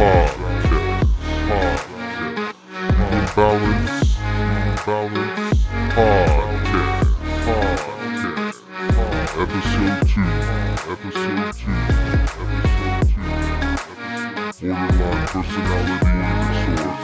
Podcast. Imbalance. Podcast. Episode 2. Borderline personality disorder.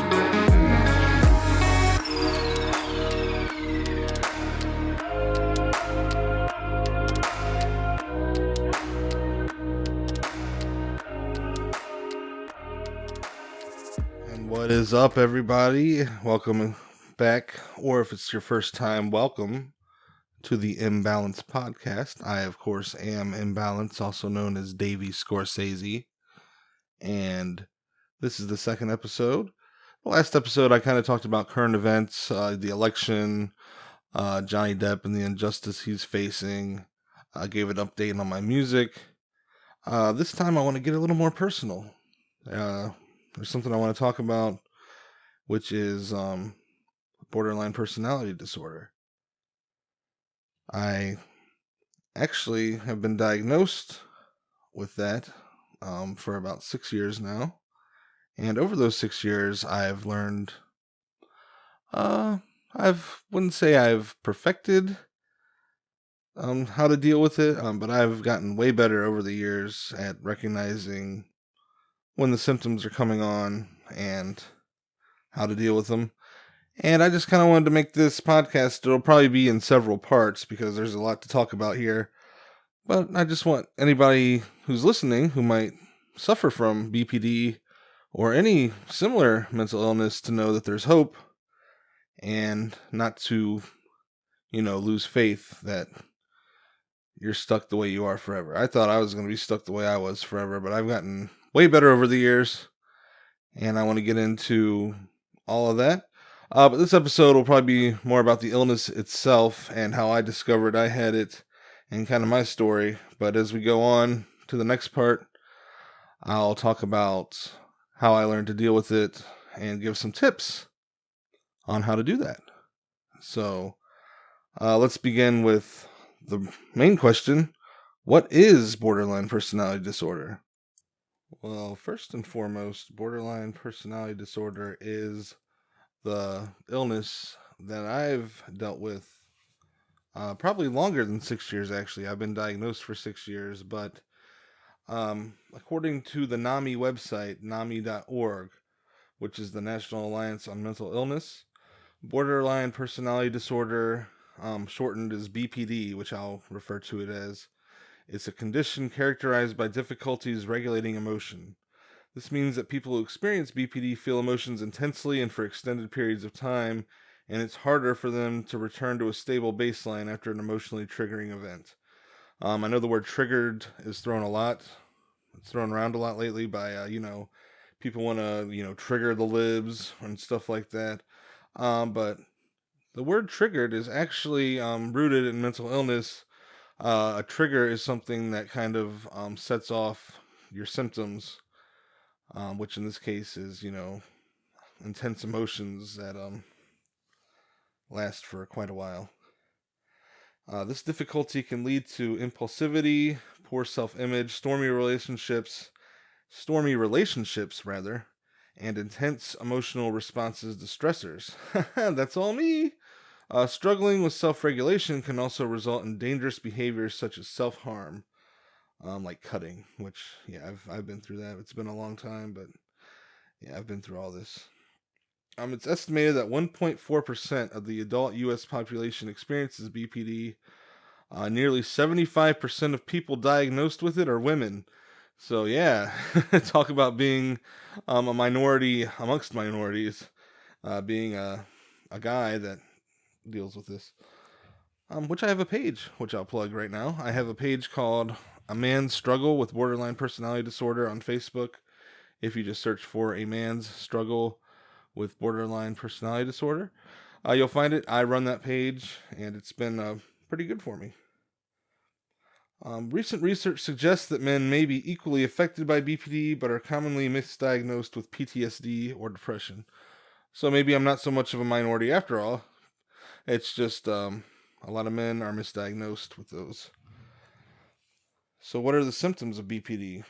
What is up, everybody? Welcome back, or if it's your first time, welcome to the Imbalance Podcast. I, of course, am Imbalance, also known as Davey Scorsese, and this is the second episode. The last episode, I kind of talked about current events, the election, Johnny Depp and the injustice he's facing. I gave an update on my music. This time, I want to get a little more personal. There's something I want to talk about, which is borderline personality disorder. I actually have been diagnosed with that for about 6 years now. And over those 6 years, I've learned, wouldn't say I've perfected how to deal with it, but I've gotten way better over the years at recognizing when the symptoms are coming on and how to deal with them. And I just kind of wanted to make this podcast. It'll probably be in several parts because there's a lot to talk about here. But I just want anybody who's listening who might suffer from BPD or any similar mental illness to know that there's hope and not to, lose faith that you're stuck the way you are forever. I thought I was going to be stuck the way I was forever, but I've gotten way better over the years. And I want to get into all of that. But this episode will probably be more about the illness itself and how I discovered I had it and kind of my story. But as we go on to the next part, I'll talk about how I learned to deal with it and give some tips on how to do that. So let's begin with the main question. What is borderline personality disorder? Well, first and foremost, borderline personality disorder is the illness that I've dealt with probably longer than 6 years, actually. I've been diagnosed for 6 years, but according to the NAMI website, NAMI.org, which is the National Alliance on Mental Illness, borderline personality disorder, shortened as BPD, which I'll refer to it as, it's a condition characterized by difficulties regulating emotion. This means that people who experience BPD feel emotions intensely and for extended periods of time, and it's harder for them to return to a stable baseline after an emotionally triggering event. I know the word triggered is thrown a lot. It's thrown around a lot lately by, people want to, trigger the libs and stuff like that. But the word triggered is actually rooted in mental illness. A trigger is something that kind of sets off your symptoms, which in this case is, intense emotions that last for quite a while. This difficulty can lead to impulsivity, poor self-image, stormy relationships, and intense emotional responses to stressors. That's all me. Struggling with self-regulation can also result in dangerous behaviors such as self-harm, like cutting, which, I've been through that. It's been a long time, but I've been through all this. It's estimated that 1.4% of the adult U.S. population experiences BPD. Nearly 75% of people diagnosed with it are women. So talk about being a minority amongst minorities, being a guy that deals with this. Which I have a page, which I'll plug right now. I have a page called A Man's Struggle with Borderline Personality Disorder on Facebook. If you just search for A Man's Struggle with Borderline Personality Disorder, you'll find it. I run that page, and it's been pretty good for me. Recent research suggests that men may be equally affected by BPD, but are commonly misdiagnosed with PTSD or depression. So maybe I'm not so much of a minority after all. It's just a lot of men are misdiagnosed with those. So what are the symptoms of BPD?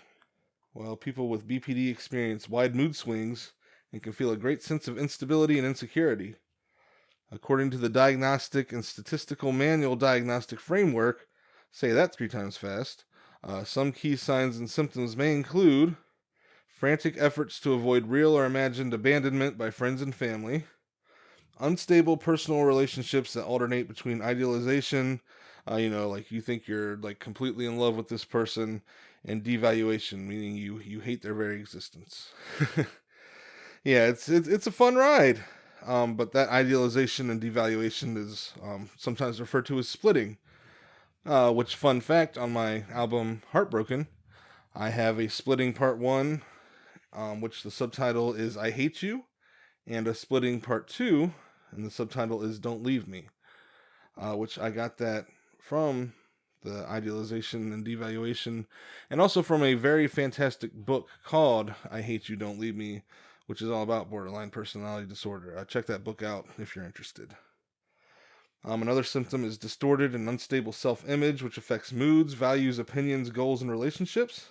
while people with BPD experience wide mood swings and can feel a great sense of instability and insecurity. According to the Diagnostic and Statistical Manual Diagnostic Framework, say that 3 times fast, some key signs and symptoms may include frantic efforts to avoid real or imagined abandonment by friends and family, unstable personal relationships that alternate between idealization, like you think you're like completely in love with this person, and devaluation, meaning you hate their very existence. Yeah, it's a fun ride. But that idealization and devaluation is sometimes referred to as splitting. Which, fun fact, on my album Heartbroken, I have a splitting part one, which the subtitle is I Hate You, and a splitting part two, and the subtitle is Don't Leave Me, which I got that from the idealization and devaluation, and also from a very fantastic book called I Hate You, Don't Leave Me, which is all about borderline personality disorder. Check that book out if you're interested. Another symptom is distorted and unstable self-image, which affects moods, values, opinions, goals, and relationships.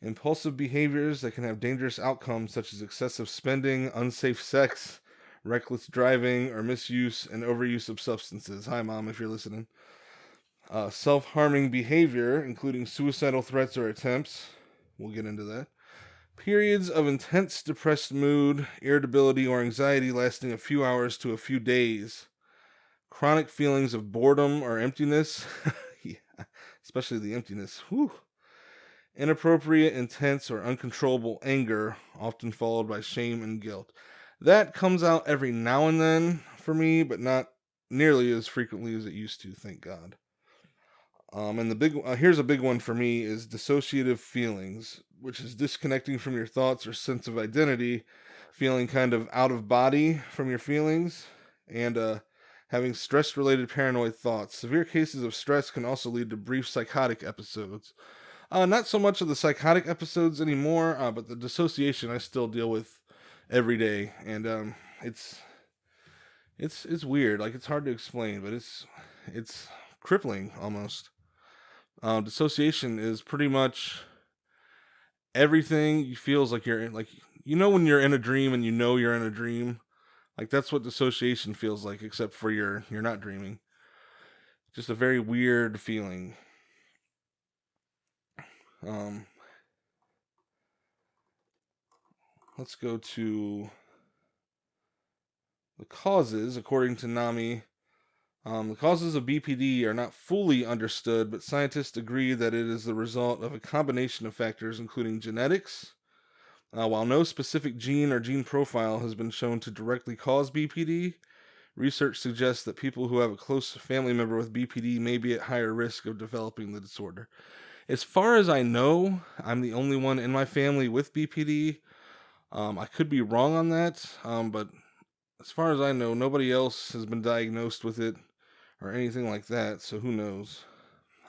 Impulsive behaviors that can have dangerous outcomes, such as excessive spending, unsafe sex, reckless driving, or misuse and overuse of substances. Hi, Mom, if you're listening. Self-harming behavior, including suicidal threats or attempts. We'll get into that. Periods of intense depressed mood, irritability, or anxiety lasting a few hours to a few days. Chronic feelings of boredom or emptiness. Yeah, especially the emptiness. Whew. Inappropriate, intense, or uncontrollable anger, often followed by shame and guilt. That comes out every now and then for me, but not nearly as frequently as it used to, thank God. And here's a big one for me is dissociative feelings, which is disconnecting from your thoughts or sense of identity, feeling kind of out of body from your feelings, and having stress-related paranoid thoughts. Severe cases of stress can also lead to brief psychotic episodes. Not so much of the psychotic episodes anymore, but the dissociation I still deal with every day, and it's weird. Like, it's hard to explain, but it's crippling almost. Dissociation is pretty much everything. You feels like you're in, like, when you're in a dream and you know you're in a dream. Like, that's what dissociation feels like, except for you're not dreaming. Just a very weird feeling. Let's go to the causes, according to NAMI. The causes of BPD are not fully understood, but scientists agree that it is the result of a combination of factors, including genetics. While no specific gene or gene profile has been shown to directly cause BPD, research suggests that people who have a close family member with BPD may be at higher risk of developing the disorder. As far as I know, I'm the only one in my family with BPD. I could be wrong on that, but as far as I know, nobody else has been diagnosed with it or anything like that, so who knows.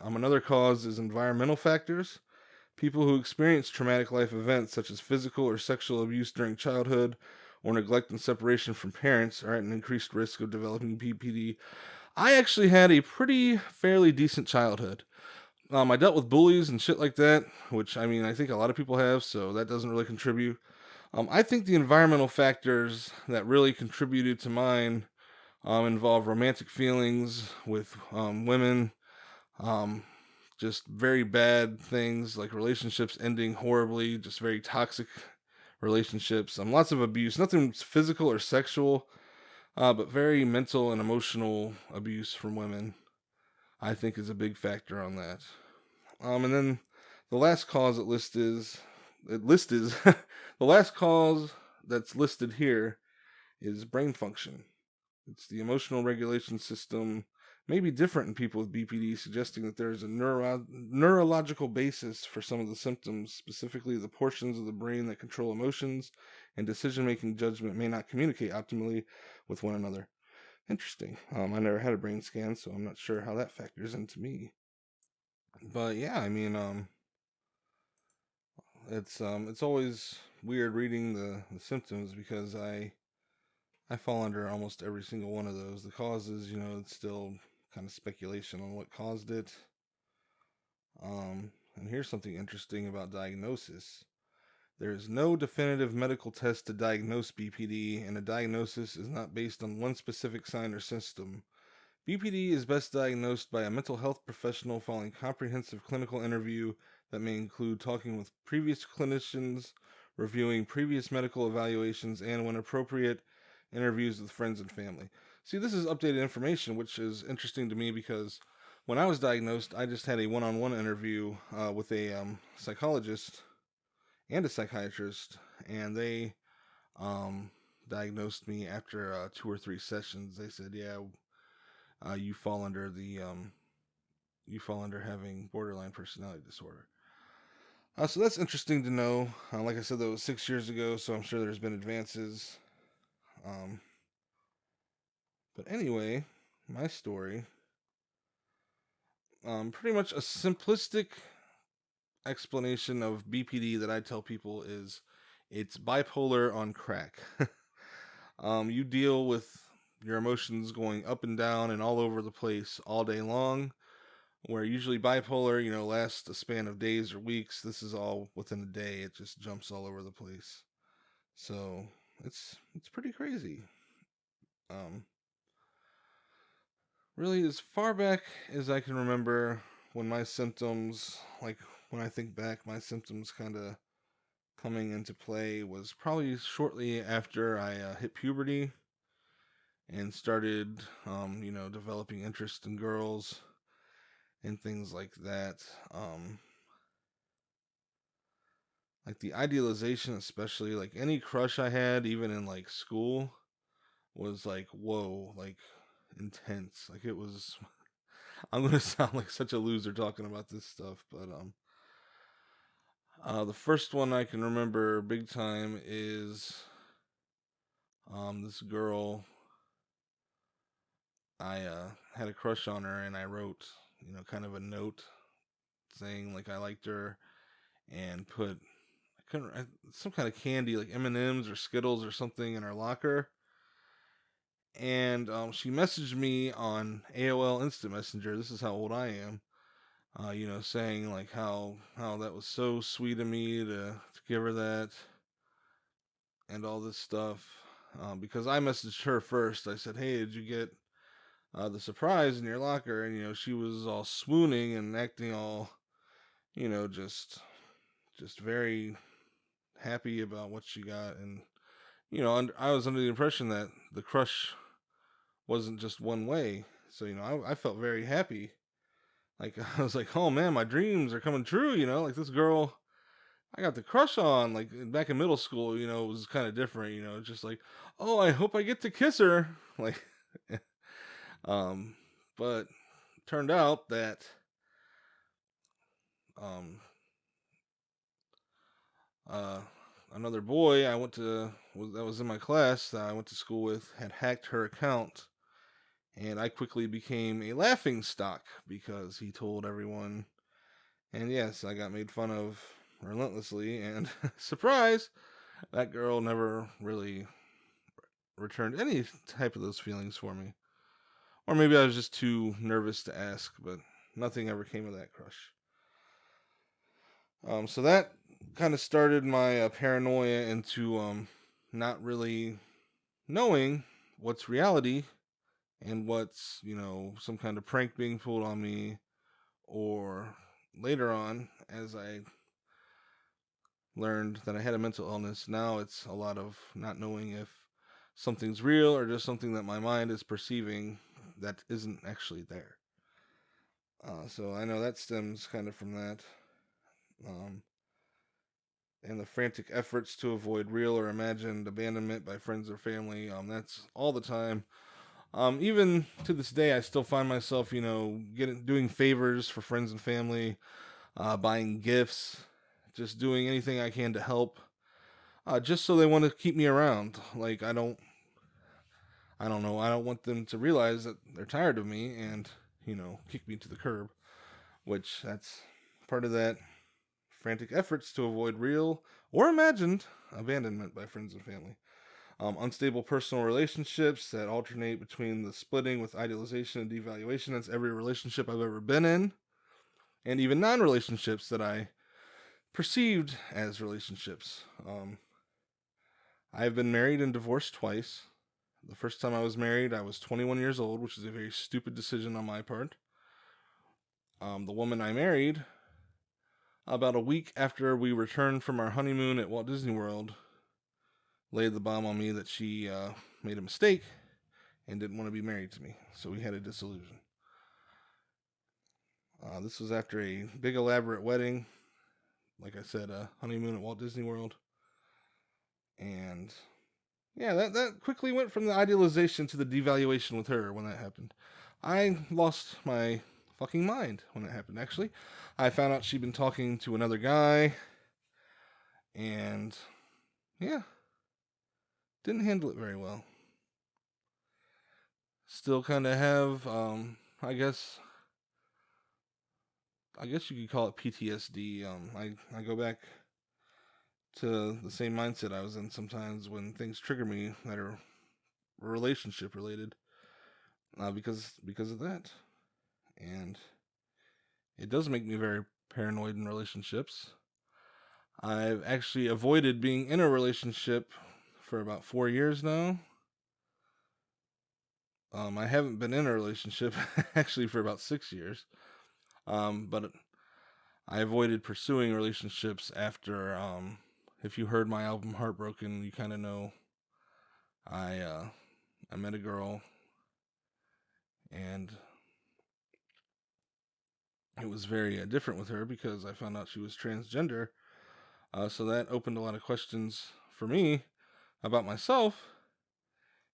Another cause is environmental factors. People who experience traumatic life events such as physical or sexual abuse during childhood or neglect and separation from parents are at an increased risk of developing BPD. I actually had a fairly decent childhood. I dealt with bullies and shit like that, which, I think a lot of people have, so that doesn't really contribute. I think the environmental factors that really contributed to mine involve romantic feelings with women, just very bad things like relationships ending horribly, just very toxic relationships, lots of abuse, nothing physical or sexual, but very mental and emotional abuse from women, I think, is a big factor on that. And then the last cause the last cause that's listed here is brain function. It's the emotional regulation system may be different in people with BPD, suggesting that there is a neurological basis for some of the symptoms, specifically the portions of the brain that control emotions and decision-making judgment may not communicate optimally with one another. Interesting. I never had a brain scan, so I'm not sure how that factors into me. But yeah, it's always weird reading the symptoms because I fall under almost every single one of those. The causes, it's still kind of speculation on what caused it. And here's something interesting about diagnosis. There is no definitive medical test to diagnose BPD, and a diagnosis is not based on one specific sign or symptom. BPD is best diagnosed by a mental health professional following comprehensive clinical interview that may include talking with previous clinicians, reviewing previous medical evaluations, and, when appropriate, interviews with friends and family. See, this is updated information, which is interesting to me because when I was diagnosed, I just had a one-on-one interview with a psychologist and a psychiatrist, and they diagnosed me after 2 or 3 sessions. They said, "Yeah, you fall under having borderline personality disorder." So that's interesting to know. Like I said, that was 6 years ago, so I'm sure there's been advances. But anyway, my story. Pretty much a simplistic explanation of BPD that I tell people is it's bipolar on crack. You deal with your emotions going up and down and all over the place all day long, where usually bipolar, lasts a span of days or weeks. This is all within a day. It just jumps all over the place. So it's pretty crazy. Really, as far back as I can remember, when my symptoms, like when I think back, my symptoms kind of coming into play was probably shortly after I hit puberty and started, developing interest in girls and things like that. Like the idealization, especially like any crush I had, even in like school, was like, whoa, like intense. Like it was. I'm gonna sound like such a loser talking about this stuff, but the first one I can remember big time is this girl. I had a crush on her, and I wrote, kind of a note saying like I liked her, and put some kind of candy like M&Ms or Skittles or something in her locker. And she messaged me on AOL Instant Messenger. This is how old I am. Saying like how that was so sweet of me to give her that and all this stuff. Because I messaged her first. I said, "Hey, did you get the surprise in your locker?" And she was all swooning and acting all, just very happy about what she got. And I was under the impression that the crush wasn't just one way. So I felt very happy. Like I was like, "Oh man, my dreams are coming true." Like this girl I got the crush on. Like back in middle school, it was kind of different. Just like, "Oh, I hope I get to kiss her." Like, um, but turned out that um uh another boy that was in my class that I went to school with had hacked her account, and I quickly became a laughing stock because he told everyone. And yes, I got made fun of relentlessly, and surprise, that girl never really returned any type of those feelings for me. Or maybe I was just too nervous to ask, but nothing ever came of that crush. So that kind of started my paranoia into not really knowing what's reality and what's, some kind of prank being pulled on me, or later on, as I learned that I had a mental illness, now it's a lot of not knowing if something's real or just something that my mind is perceiving that isn't actually there. So I know that stems kind of from that. And the frantic efforts to avoid real or imagined abandonment by friends or family. That's all the time. Even to this day, I still find myself, doing favors for friends and family, buying gifts, just doing anything I can to help, just so they want to keep me around. Like I don't know. I don't want them to realize that they're tired of me and kick me to the curb. Which that's part of that frantic efforts to avoid real or imagined abandonment by friends and family. Unstable personal relationships that alternate between the splitting with idealization and devaluation. That's every relationship I've ever been in. and even non-relationships that I perceived as relationships. I've been married and divorced twice. The first time I was married, I was 21 years old, which is a very stupid decision on my part. The woman I married, about a week after we returned from our honeymoon at Walt Disney World, laid the bomb on me that she made a mistake and didn't want to be married to me. So we had a disillusion. This was after a big elaborate wedding. Like I said, a honeymoon at Walt Disney World. And yeah, that quickly went from the idealization to the devaluation with her when that happened. I lost my fucking mind when it happened, actually. I found out she'd been talking to another guy. And yeah, didn't handle it very well. Still kind of have, I guess you could call it PTSD. I go back to the same mindset I was in sometimes when things trigger me that are relationship related, because of that, and it does make me very paranoid in relationships. I've actually avoided being in a relationship for about 4 years now. I haven't been in a relationship actually for about 6 years. But I avoided pursuing relationships after, if you heard my album Heartbroken, you kind of know I met a girl, and it was very different with her because I found out she was transgender. So that opened a lot of questions for me about myself.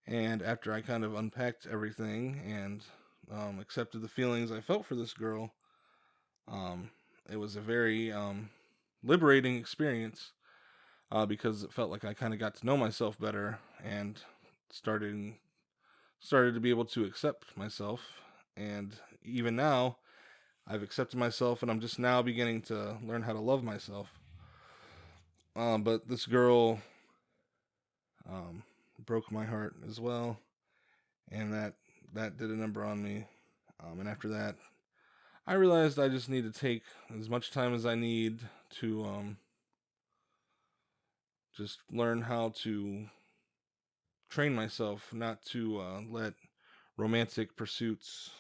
And after I kind of unpacked everything and accepted the feelings I felt for this girl, it was a very liberating experience, because it felt like I kind of got to know myself better and started to be able to accept myself. And even now, I've accepted myself, and I'm just now beginning to learn how to love myself. But this girl broke my heart as well, and that did a number on me. And after that, I realized I just need to take as much time as I need to just learn how to train myself not to let romantic pursuits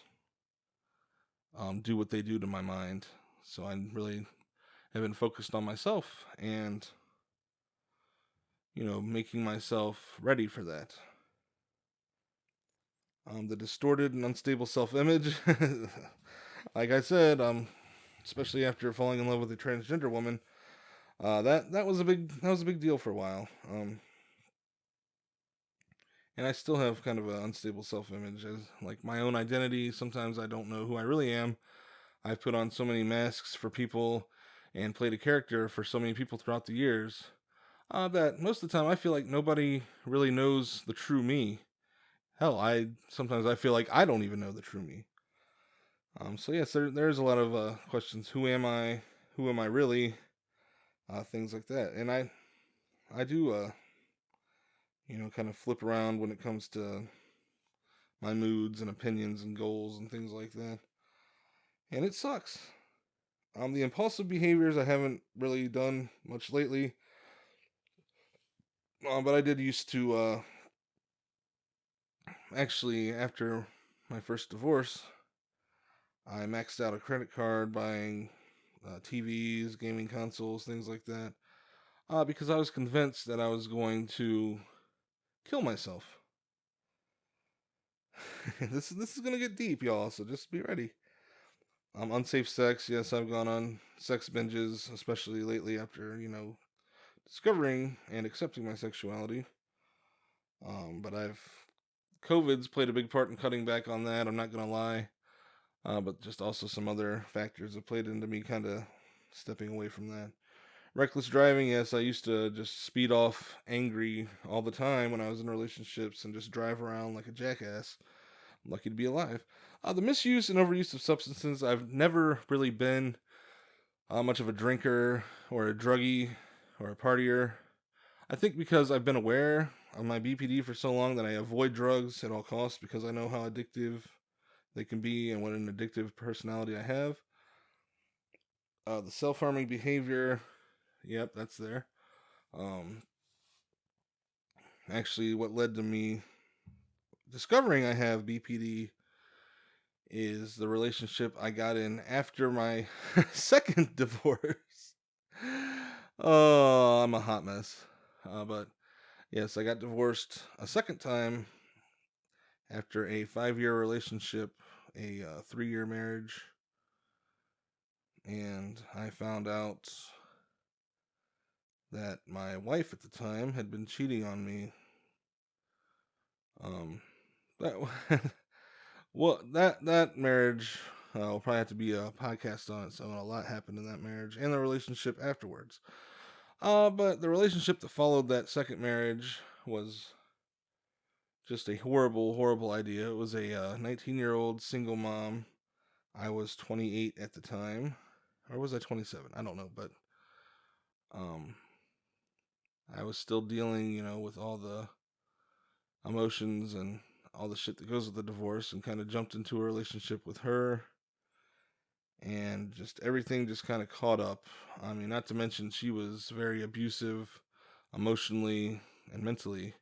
do what they do to my mind. So I really have been focused on myself and, making myself ready for that. The distorted and unstable self-image, like I said, especially after falling in love with a transgender woman, that was a big deal for a while. And I still have kind of an unstable self-image, as like my own identity. Sometimes I don't know who I really am. I've put on so many masks for people and played a character for so many people throughout the years, that most of the time I feel like nobody really knows the true me. Hell, sometimes I feel like I don't even know the true me. So yes, there's a lot of questions. Who am I? Who am I really? Things like that. And I do kind of flip around when it comes to my moods and opinions and goals and things like that. And it sucks. The impulsive behaviors I haven't really done much lately. But I did used to, actually, after my first divorce, I maxed out a credit card buying TVs, gaming consoles, things like that, because I was convinced that I was going to kill myself. This is gonna get deep, y'all. So just be ready. Unsafe sex. Yes, I've gone on sex binges, especially lately after discovering and accepting my sexuality. But COVID's played a big part in cutting back on that. I'm not gonna lie. But just also some other factors have played into me kind of stepping away from that. Reckless driving, yes, I used to just speed off angry all the time when I was in relationships and just drive around like a jackass. I'm lucky to be alive. The misuse and overuse of substances, I've never really been much of a drinker or a druggie or a partier. I think because I've been aware of my BPD for so long that I avoid drugs at all costs because I know how addictive they can be and what an addictive personality I have. The self-harming behavior, yep, that's there. Um, Actually, what led to me discovering I have BPD is the relationship I got in after my second divorce. Oh, I'm a hot mess. But yes, I got divorced a second time after a 5-year relationship, a 3-year marriage, and I found out that my wife at the time had been cheating on me. That well, that marriage will probably have to be a podcast on its own. A lot happened in that marriage and the relationship afterwards. But the relationship that followed that second marriage was just a horrible, horrible idea. It was a 19-year-old single mom. I was 28 at the time, or was I 27? I don't know, but um, I was still dealing, with all the emotions and all the shit that goes with the divorce, and kind of jumped into a relationship with her, and just everything just kind of caught up. I mean, not to mention she was very abusive emotionally and mentally.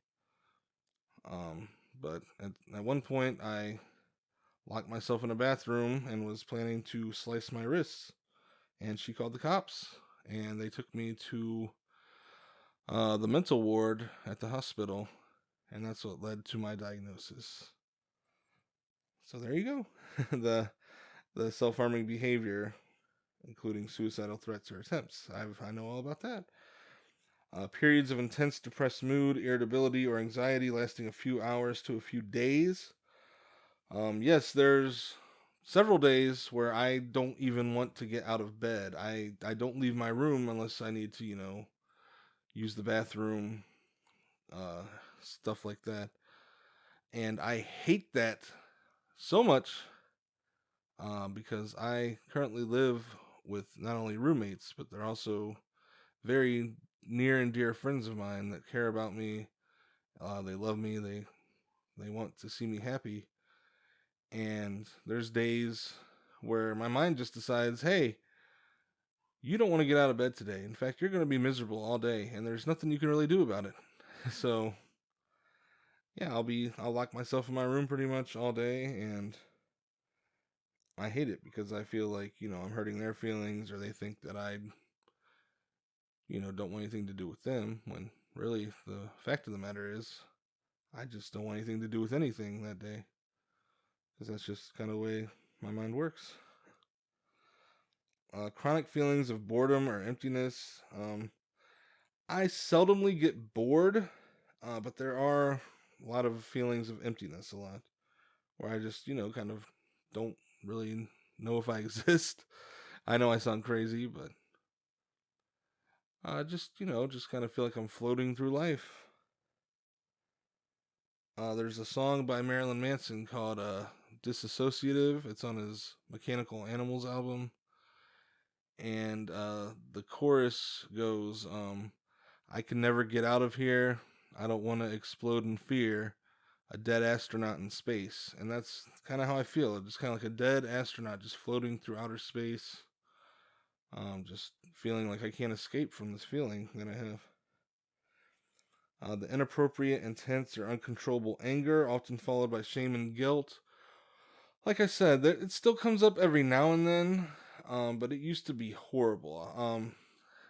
But at one point, I locked myself in a bathroom and was planning to slice my wrists, and she called the cops, and they took me to the mental ward at the hospital, and that's what led to my diagnosis. So there you go. The self-harming behavior, including suicidal threats or attempts. I know all about that. Periods of intense depressed mood, irritability, or anxiety lasting a few hours to a few days. Yes, there's several days where I don't even want to get out of bed. I don't leave my room unless I need to, use the bathroom, uh, stuff like that. And I hate that so much because I currently live with not only roommates, but they're also very near and dear friends of mine that care about me. They love me. They want to see me happy. And there's days where my mind just decides, hey, you don't want to get out of bed today. In fact, you're going to be miserable all day, and there's nothing you can really do about it. So, yeah, I'll lock myself in my room pretty much all day, and I hate it because I feel like, I'm hurting their feelings, or they think that I, don't want anything to do with them, when really the fact of the matter is I just don't want anything to do with anything that day, because that's just kind of the way my mind works. Chronic feelings of boredom or emptiness. I seldomly get bored, but there are a lot of feelings of emptiness, a lot, where I just, kind of don't really know if I exist. I know I sound crazy, but just kind of feel like I'm floating through life. There's a song by Marilyn Manson called Disassociative. It's on his Mechanical Animals album. And the chorus goes, I can never get out of here. I don't want to explode in fear. A dead astronaut in space. And that's kind of how I feel. Just kind of like a dead astronaut just floating through outer space. Just feeling like I can't escape from this feeling that I have. The inappropriate, intense, or uncontrollable anger, often followed by shame and guilt. Like I said, it still comes up every now and then, but it used to be horrible.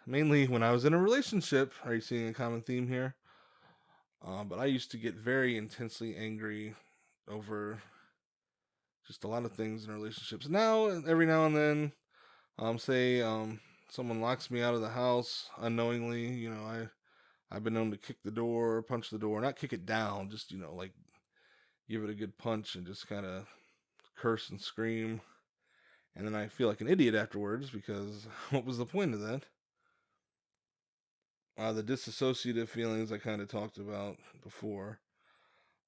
Mainly when I was in a relationship. Are you seeing a common theme here? But I used to get very intensely angry over just a lot of things in relationships. Now, every now and then, say someone locks me out of the house unknowingly. I've been known to kick the door, punch the door, not kick it down, just like give it a good punch and just kind of curse and scream. And then I feel like an idiot afterwards because what was the point of that? The dissociative feelings I kind of talked about before.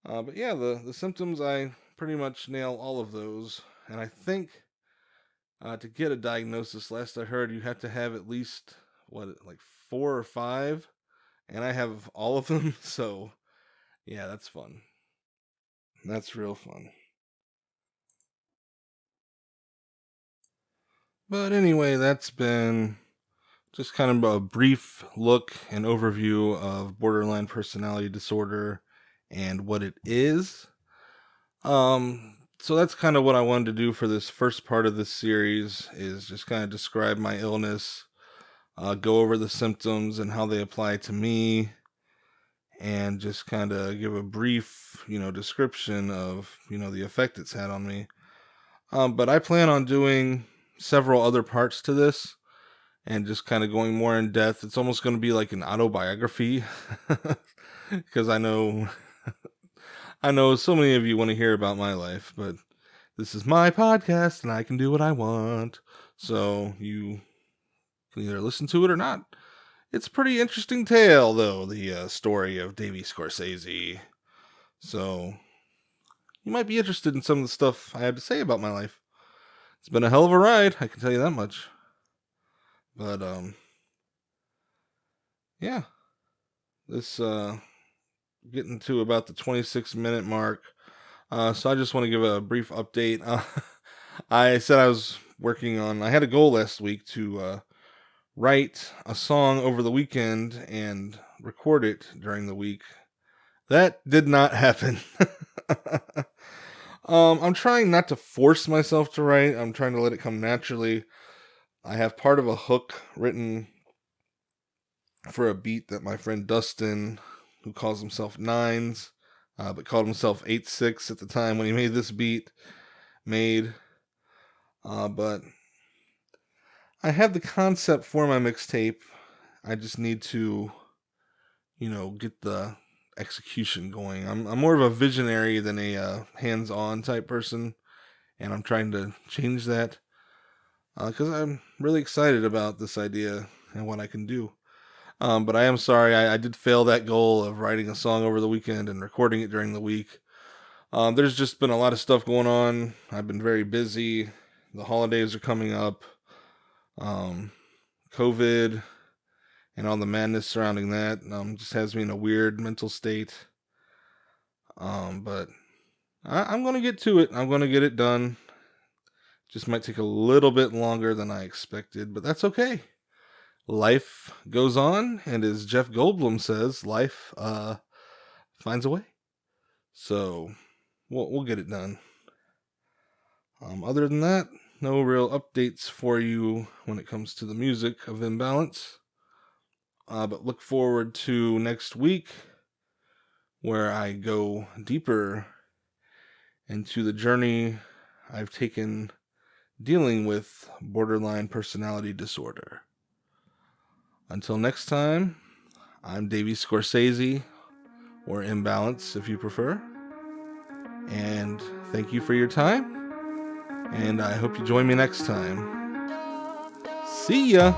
But yeah, the symptoms, I pretty much nail all of those. And I think to get a diagnosis, last I heard, you have to have at least, like 4 or 5. And I have all of them. So yeah, that's fun. That's real fun. But anyway, that's been just kind of a brief look and overview of borderline personality disorder and what it is. So that's kind of what I wanted to do for this first part of this series, is just kind of describe my illness, go over the symptoms and how they apply to me, and just kind of give a brief, description of, the effect it's had on me. But I plan on doing several other parts to this and just kind of going more in depth. It's almost going to be like an autobiography because I know so many of you want to hear about my life, but this is my podcast and I can do what I want. So you can either listen to it or not. It's a pretty interesting tale, though, the story of Davy Scorsese. So you might be interested in some of the stuff I have to say about my life. It's been a hell of a ride, I can tell you that much. But yeah, this getting to about the 26-minute mark. So I just want to give a brief update. I said I had a goal last week to write a song over the weekend and record it during the week. That did not happen. I'm trying not to force myself to write. I'm trying to let it come naturally. I have part of a hook written for a beat that my friend Dustin, who calls himself Nines, but called himself 8-6 at the time when he made this beat, made. But I have the concept for my mixtape. I just need to, get the execution going. I'm more of a visionary than a hands-on type person, and I'm trying to change that because I'm really excited about this idea and what I can do. But I am sorry, I did fail that goal of writing a song over the weekend and recording it during the week. There's just been a lot of stuff going on. I've been very busy. The holidays are coming up. COVID and all the madness surrounding that just has me in a weird mental state. But I'm going to get to it. I'm going to get it done. Just might take a little bit longer than I expected, but that's okay. Life goes on, and as Jeff Goldblum says, life finds a way. So we'll get it done. Other than that, no real updates for you when it comes to the music of Imbalance. But look forward to next week, where I go deeper into the journey I've taken dealing with borderline personality disorder. Until next time, I'm Davy Scorsese, or Imbalance if you prefer. And thank you for your time, and I hope you join me next time. See ya!